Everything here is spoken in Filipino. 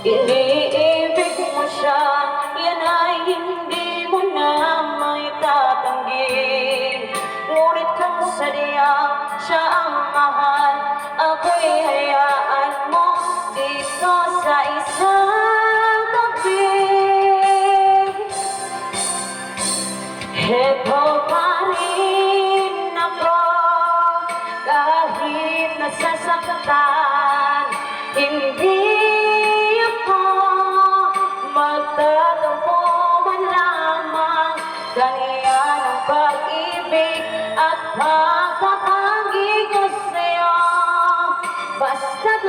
Iniibig mo siya, yan ay hindi mo na maitatanggi. Ngunit kung sadyang siya ang mahal, ako'y hayaan mo dito sa isang tabi. Heto pa rin ako, kahit nasasaktan, hindi ako magtatampo man lamang. Ganyan ang pag-ibig at pagkatanggi ko sa'yo, basta't